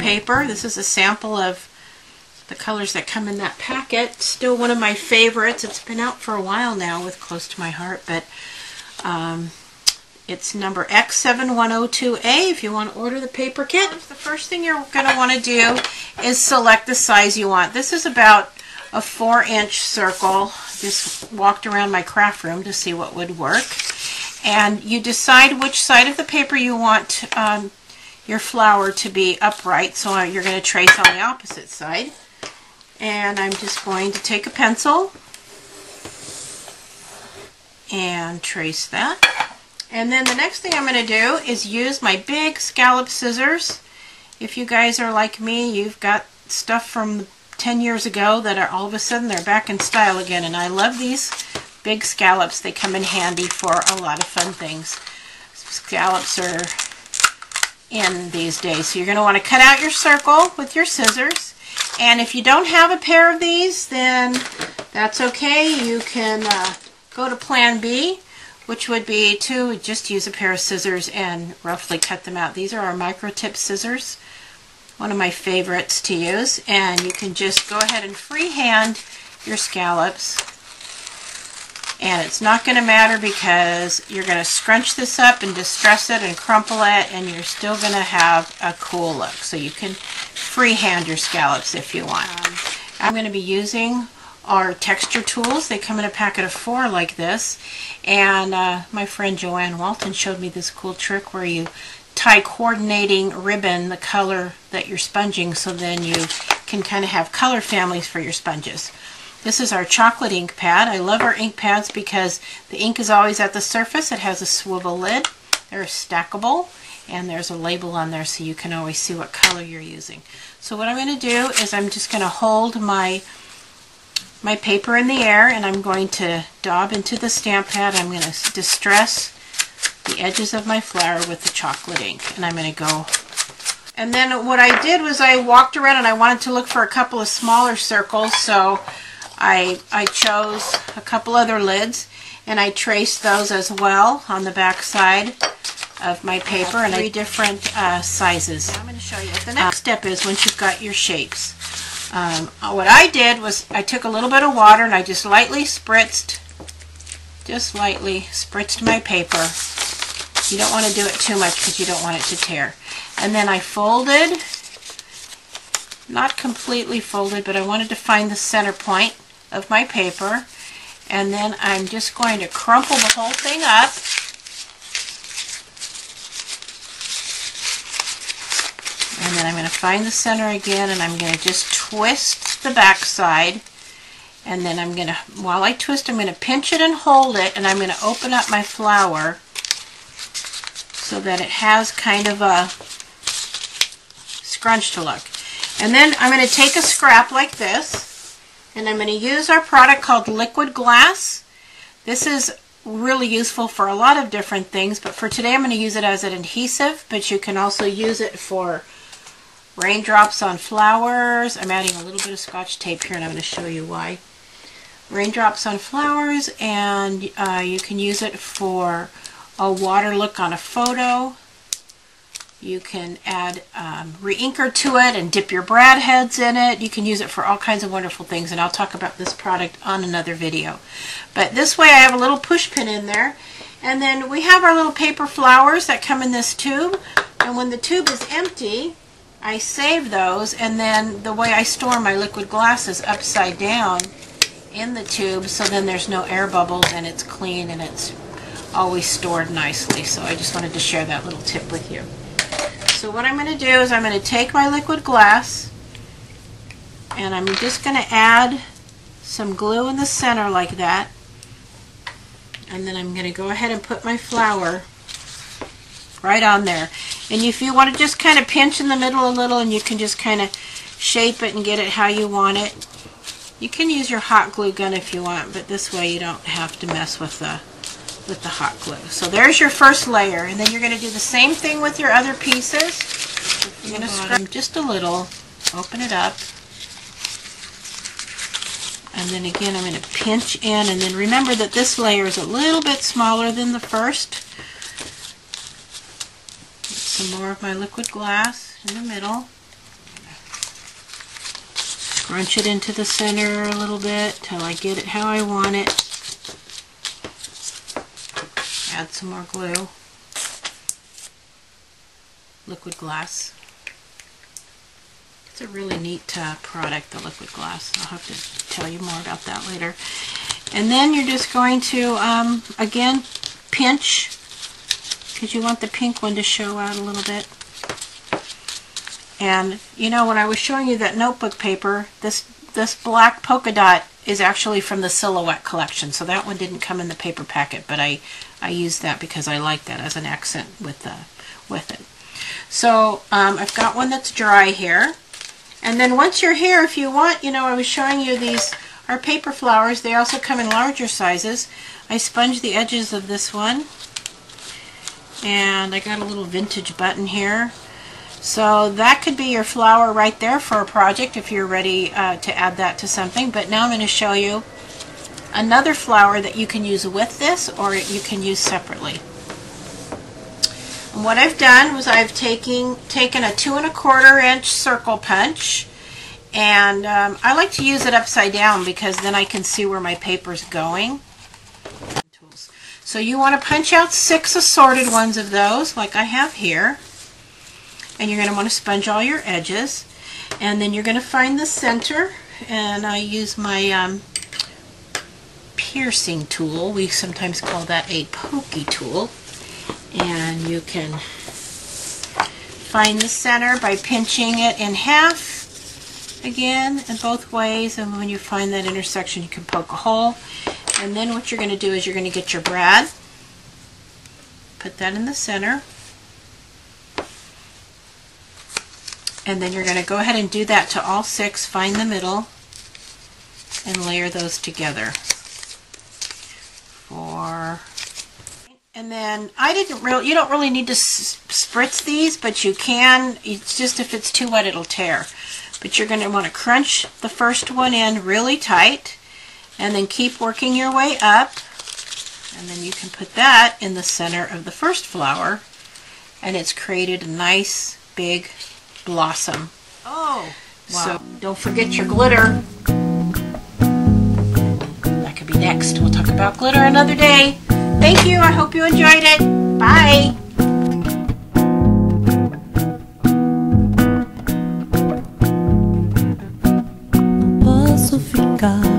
paper. This is a sample of the colors that come in that packet. Still one of my favorites. It's been out for a while now with Close to My Heart, but it's number X7102A if you want to order the paper kit. The first thing you're going to want to do is select the size you want. This is about a 4-inch circle. Just walked around my craft room to see what would work. And you decide which side of the paper you want your flower to be upright. So you're going to trace on the opposite side. And I'm just going to take a pencil and trace that. And then the next thing I'm going to do is use my big scallop scissors. If you guys are like me, you've got stuff from 10 years ago that are all of a sudden they're back in style again. And I love these big scallops. They come in handy for a lot of fun things. Scallops are in these days. So you're going to want to cut out your circle with your scissors. And if you don't have a pair of these, then that's okay. You can go to plan B, which would be to just use a pair of scissors and roughly cut them out. These are our micro tip scissors, one of my favorites to use. And you can just go ahead and freehand your scallops. And it's not going to matter because you're going to scrunch this up and distress it and crumple it, and you're still going to have a cool look. So you can freehand your scallops if you want. I'm going to be using our texture tools. They come in a packet of 4 like this. And my friend Joanne Walton showed me this cool trick where you tie coordinating ribbon the color that you're sponging, so then you can kind of have color families for your sponges. This is our chocolate ink pad. I love our ink pads because the ink is always at the surface. It has a swivel lid. They're stackable, and there's a label on there so you can always see what color you're using. So what I'm going to do is I'm just going to hold my paper in the air, and I'm going to daub into the stamp pad. I'm going to distress the edges of my flower with the chocolate ink, and I'm going to go. And then what I did was I walked around and I wanted to look for a couple of smaller circles, so I chose a couple other lids, and I traced those as well on the back side of my paper, and 3 different sizes. I'm going to show you what the next step is once you've got your shapes. What I did was I took a little bit of water and I just lightly spritzed my paper. You don't want to do it too much because you don't want it to tear. And then I folded, not completely folded, but I wanted to find the center point of my paper. And then I'm just going to crumple the whole thing up. And then I'm going to find the center again, and I'm going to just twist the back side. And then I'm going to, while I twist, I'm going to pinch it and hold it, and I'm going to open up my flower so that it has kind of a scrunched look. And then I'm going to take a scrap like this, and I'm going to use our product called Liquid Glass. This is really useful for a lot of different things, but for today I'm going to use it as an adhesive, but you can also use it for raindrops on flowers. I'm adding a little bit of Scotch tape here, and I'm going to show you why. Raindrops on flowers, and you can use it for a water look on a photo. You can add re-inker to it and dip your brad heads in it. You can use it for all kinds of wonderful things, and I'll talk about this product on another video. But this way I have a little push pin in there, and then we have our little paper flowers that come in this tube, and when the tube is empty, I save those, and then the way I store my liquid glass is upside down in the tube, so then there's no air bubbles and it's clean and it's always stored nicely. So I just wanted to share that little tip with you. So what I'm going to do is I'm going to take my liquid glass, and I'm just going to add some glue in the center like that, and then I'm going to go ahead and put my flower right on there. And if you want to just kind of pinch in the middle a little, and you can just kind of shape it and get it how you want it. You can use your hot glue gun if you want, but this way you don't have to mess with the hot glue. So there's your first layer, and then you're going to do the same thing with your other pieces. You're going to scrub just a little, open it up, and then again I'm going to pinch in, and then remember that this layer is a little bit smaller than the first. Some more of my liquid glass in the middle. Scrunch it into the center a little bit till I get it how I want it. Add some more glue. Liquid glass. It's a really neat product, the liquid glass. I'll have to tell you more about that later. And then you're just going to, again, pinch, because you want the pink one to show out a little bit. And you know, when I was showing you that notebook paper, this black polka dot is actually from the Silhouette collection, so that one didn't come in the paper packet, but I used that because I like that as an accent with it. So I've got one that's dry here, and then once you're here, if you want, you know, I was showing you these are paper flowers. They also come in larger sizes. I sponged the edges of this one, and I got a little vintage button here. So that could be your flower right there for a project if you're ready to add that to something. But now I'm going to show you another flower that you can use with this or you can use separately. And what I've done was I've taken a 2 1/4 inch circle punch, and I like to use it upside down because then I can see where my paper's going. So you want to punch out 6 assorted ones of those like I have here. And you're going to want to sponge all your edges, and then you're going to find the center, and I use my piercing tool. We sometimes call that a pokey tool, and you can find the center by pinching it in half again in both ways, and when you find that intersection you can poke a hole. And then what you're going to do is you're going to get your brad, put that in the center. And then you're going to go ahead and do that to all 6, find the middle, and layer those together. And then you don't really need to spritz these, but you can. It's just if it's too wet, it'll tear. But you're going to want to crunch the first one in really tight, and then keep working your way up. And then you can put that in the center of the first flower, and it's created a nice big blossom. Oh, wow. So don't forget your glitter. That could be next. We'll talk about glitter another day. Thank you. I hope you enjoyed it. Bye. Posso ficar